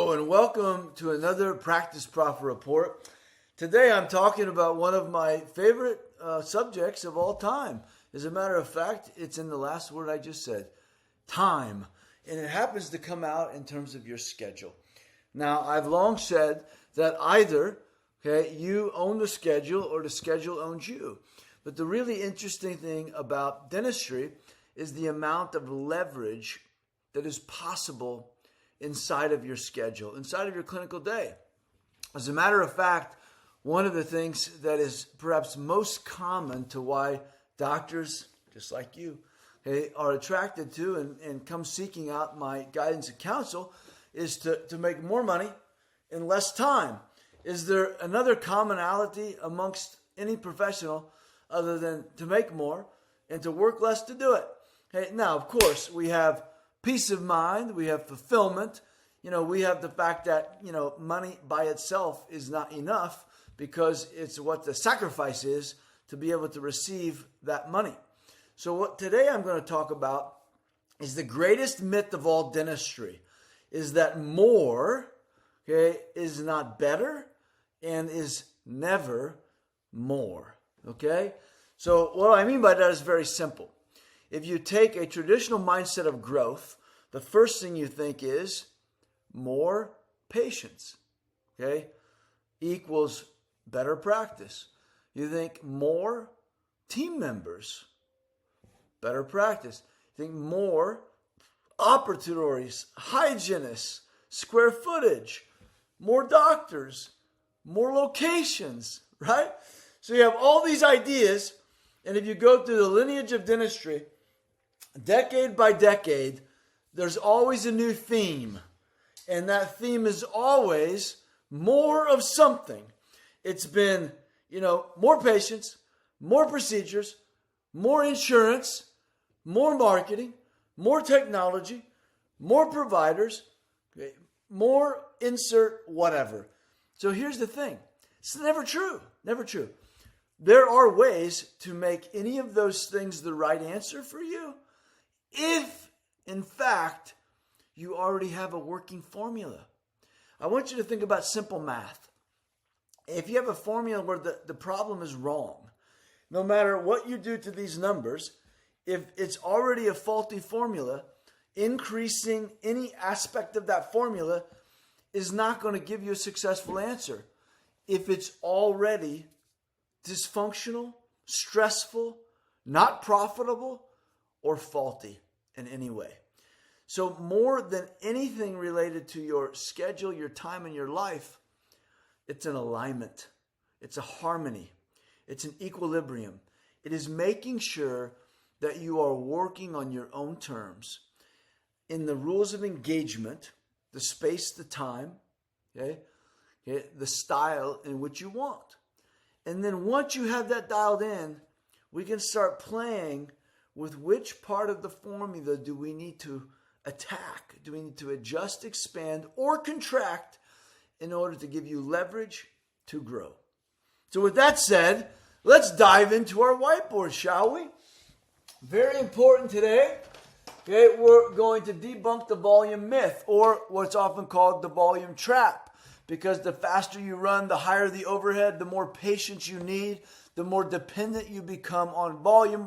Hello and welcome to another Practice Profit Report. Today I'm talking about one of my favorite subjects of all time. As a matter of fact, it's in the last word I just said, time. And it happens to come out in terms of your schedule. Now, I've long said that either you own the schedule or the schedule owns you. But the really interesting thing about dentistry is the amount of leverage that is possible inside of your schedule, inside of your clinical day. As a matter of fact, one of the things that is perhaps most common to why doctors, just like you, are attracted to and come seeking out my guidance and counsel is to make more money in less time. Is there another commonality amongst any professional other than to make more and to work less to do it? Now, of course, we have peace of mind, we have fulfillment. We have the fact that, money by itself is not enough because it's what the sacrifice is to be able to receive that money. So what today I'm going to talk about is the greatest myth of all dentistry, is that more, is not better and is never more, So what I mean by that is very simple. If you take a traditional mindset of growth, the first thing you think is more patients, equals better practice. You think more team members, better practice. You think more operatories, hygienists, square footage, more doctors, more locations, right? So you have all these ideas, and if you go through the lineage of dentistry, decade by decade, there's always a new theme. And that theme is always more of something. It's been, more patients, more procedures, more insurance, more marketing, more technology, more providers, more insert whatever. So here's the thing. It's never true. Never true. There are ways to make any of those things the right answer for you if, in fact, you already have a working formula. I want you to think about simple math. If you have a formula where the problem is wrong, no matter what you do to these numbers, if it's already a faulty formula, increasing any aspect of that formula is not going to give you a successful answer. If it's already dysfunctional, stressful, not profitable, or faulty in any way. So more than anything related to your schedule, your time, and your life, it's an alignment. It's a harmony. It's an equilibrium. It is making sure that you are working on your own terms in the rules of engagement, the space, the time, the style in which you want. And then once you have that dialed in, we can start playing with which part of the formula do we need to attack? Do we need to adjust, expand, or contract in order to give you leverage to grow? So with that said, let's dive into our whiteboard, shall we? Very important today. We're going to debunk the volume myth, or what's often called the volume trap. Because the faster you run, the higher the overhead, the more patience you need, the more dependent you become on volume.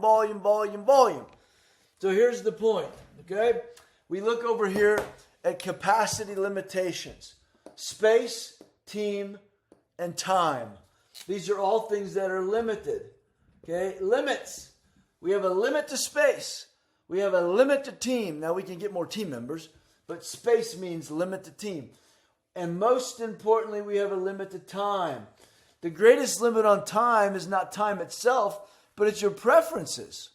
So here's the point, We look over here at capacity limitations. Space, team, and time. These are all things that are limited. Limits. We have a limit to space. We have a limit to team. Now we can get more team members, but space means limit to team. And most importantly, we have a limit to time. The greatest limit on time is not time itself, but it's your preferences.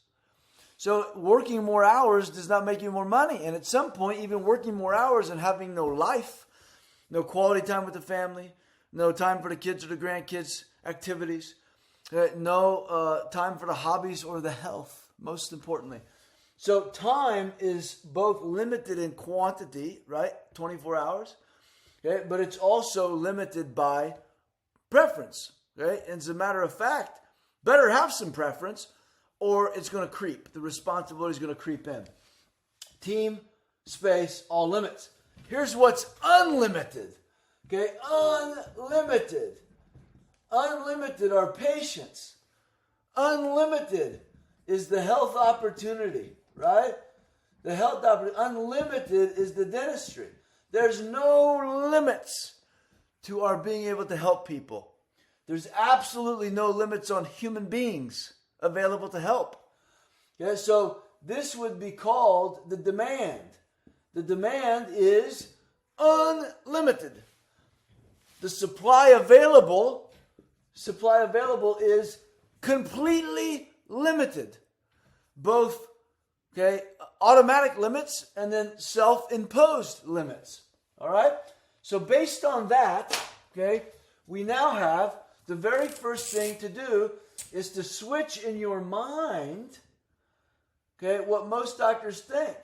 So working more hours does not make you more money. And at some point, even working more hours and having no life, no quality time with the family, no time for the kids or the grandkids' activities, no time for the hobbies or the health, most importantly. So time is both limited in quantity, right? 24 hours. But it's also limited by preference. And as a matter of fact, better have some preference or it's going to creep. The responsibility is going to creep in. Team, space, all limits. Here's what's unlimited. Okay, unlimited. Unlimited are patience. Unlimited is the health opportunity, right? The health opportunity. Unlimited is the dentistry. There's no limits to our being able to help people. There's absolutely no limits on human beings available to help. Okay, so this would be called the demand. The demand is unlimited. The supply available is completely limited. Both, okay, automatic limits and then self-imposed limits. All right? So based on that, okay, we now have the very first thing to do is to switch in your mind, okay, what most doctors think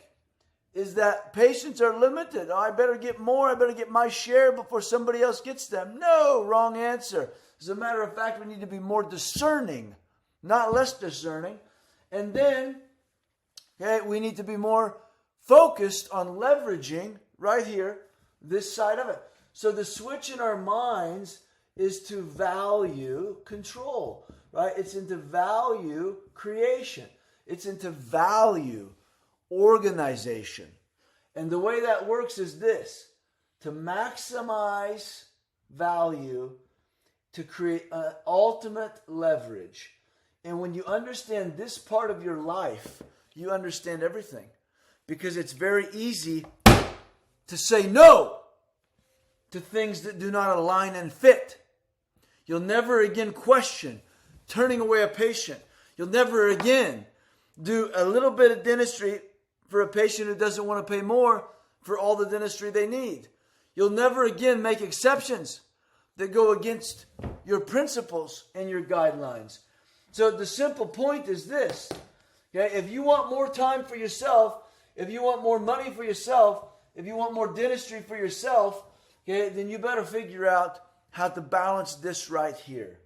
is that patients are limited. Oh, I better get more. I better get my share before somebody else gets them. No, wrong answer. As a matter of fact, we need to be more discerning, not less discerning. And then, okay, we need to be more focused on leveraging, right here, this side of it. So the switch in our minds is to value control, right? It's into value creation. It's into value organization. And the way that works is this: to maximize value, to create an ultimate leverage. And when you understand this part of your life, you understand everything. Because it's very easy to say no to things that do not align and fit. You'll never again question turning away a patient. You'll never again do a little bit of dentistry for a patient who doesn't want to pay more for all the dentistry they need. You'll never again make exceptions that go against your principles and your guidelines. So the simple point is this. Okay, if you want more time for yourself, if you want more money for yourself, if you want more dentistry for yourself, okay, then you better figure out how to balance this right here.